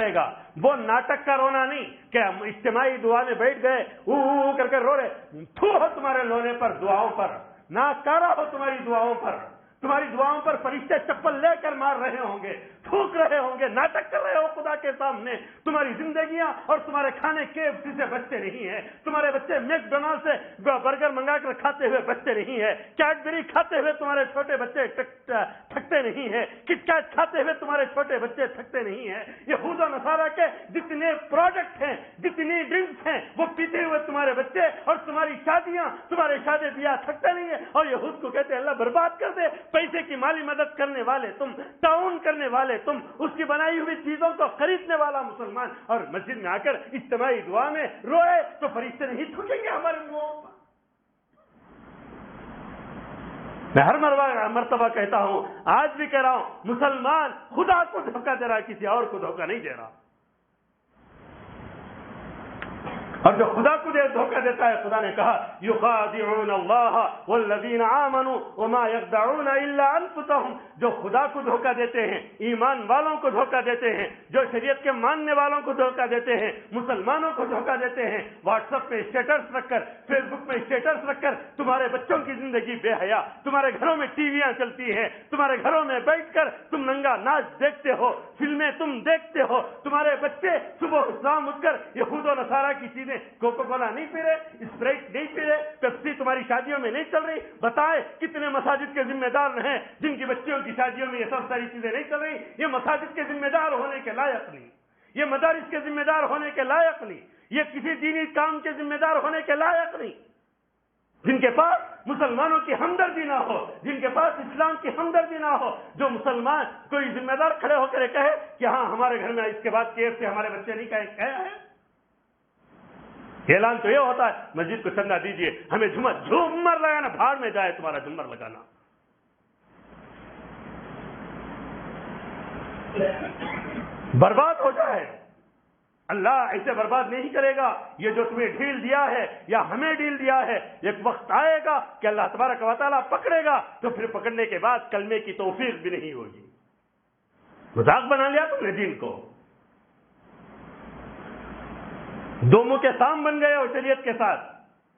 جائے گا. وہ ناٹک کا رونا نہیں کہ ہم اجتماعی دعا میں بیٹھ گئے کر کے رو رہے. تھو ہو تمہارے رونے پر، دعاؤں پر، ناکارہ ہو تمہاری دعاؤں پر. تمہاری دعاؤں پر فرشتے چپل لے کر مار رہے ہوں گے، تھوک رہے ہوں گے، ناٹک کر رہے ہو خدا کے سامنے. تمہاری زندگیاں اور تمہارے کھانے KFC سے بچتے نہیں ہیں. تمہارے بچے میک ڈونلڈ سے برگر منگا کر کھاتے ہوئے بچتے نہیں ہیں. کیڈبری کھاتے ہوئے تمہارے چھوٹے بچے تھکتے نہیں ہیں. کٹ کیٹ کھاتے ہوئے تمہارے چھوٹے بچے تھکتے نہیں ہیں. یہود و نصارہ کے جتنے پروڈکٹ ہیں، جتنی ڈرنکس ہیں، وہ پیتے ہوئے تمہارے بچے اور تمہاری شادیاں، تمہارے شادی بیاہ تھکتے نہیں ہیں. اور یہود کو کہتے ہیں اللہ برباد کر دے. پیسے کی مالی مدد کرنے والے تم، تعاون کرنے والے تم، اس کی بنائی ہوئی چیزوں کو خریدنے والا مسلمان، اور مسجد میں آ کر اجتماعی دعا میں روئے تو فرشتے نہیں تھوکیں گے ہمارے منہوں پر. میں ہر مرتبہ کہتا ہوں، آج بھی کہہ رہا ہوں، مسلمان خدا کو دھوکہ دے رہا ہے، کسی اور کو دھوکہ نہیں دے رہا. اور جو خدا کو دھوکہ دیتا ہے، خدا نے کہا یخادعون اللہ والذین آمنوا وما یخدعون الا انفسهم. جو خدا کو دھوکہ دیتے ہیں، ایمان والوں کو دھوکہ دیتے ہیں، جو شریعت کے ماننے والوں کو دھوکہ دیتے ہیں، مسلمانوں کو دھوکہ دیتے ہیں. واٹس ایپ پہ اسٹیٹس رکھ کر، فیس بک پہ اسٹیٹس رکھ کر تمہارے بچوں کی زندگی بے حیا. تمہارے گھروں میں ٹی ویاں چلتی ہیں، تمہارے گھروں میں بیٹھ کر تم ننگا ناچ دیکھتے ہو، فلمیں تم دیکھتے ہو. تمہارے بچے صبح شام اٹھ کر یہود و نصارہ کی چیزیں، کوکا کولا نہیں پی رہے، اسپرائٹ نہیں پی رہے، پیپسی تمہاری شادیوں میں نہیں چل رہی. بتائے کتنے مساجد کے ذمہ دار ہیں جن کی بچیوں کی شادیوں میں یہ سب ساری چیزیں نہیں چل رہی. یہ مساجد کے ذمہ دار ہونے کے لائق نہیں، یہ مدارس کے ذمہ دار ہونے کے لائق نہیں، یہ کسی دینی کام کے ذمہ دار ہونے کے لائق نہیں. جن کے پاس مسلمانوں کی ہمدردی نہ ہو، جن کے پاس اسلام کی ہمدردی نہ ہو، جو مسلمان کوئی ذمہ دار کھڑے ہو کر کہے کہ ہاں ہمارے گھر میں اس کے بعد KFC ہمارے بچے نہیں کہے ہے. اعلان تو یہ ہوتا ہے مسجد کو چندہ دیجئے، ہمیں جھومر لگانا، بھاڑ میں جائے تمہارا جھومر لگانا. برباد ہو جائے. اللہ ایسے برباد نہیں کرے گا. یہ جو تمہیں ڈھیل دیا ہے یا ہمیں ڈھیل دیا ہے، ایک وقت آئے گا کہ اللہ تبارک و تعالیٰ پکڑے گا، تو پھر پکڑنے کے بعد کلمے کی توفیق بھی نہیں ہوگی. مذاق بنا لیا تم نے دین کو، دو منہ کے سام بن گئے اور شریعت کے ساتھ.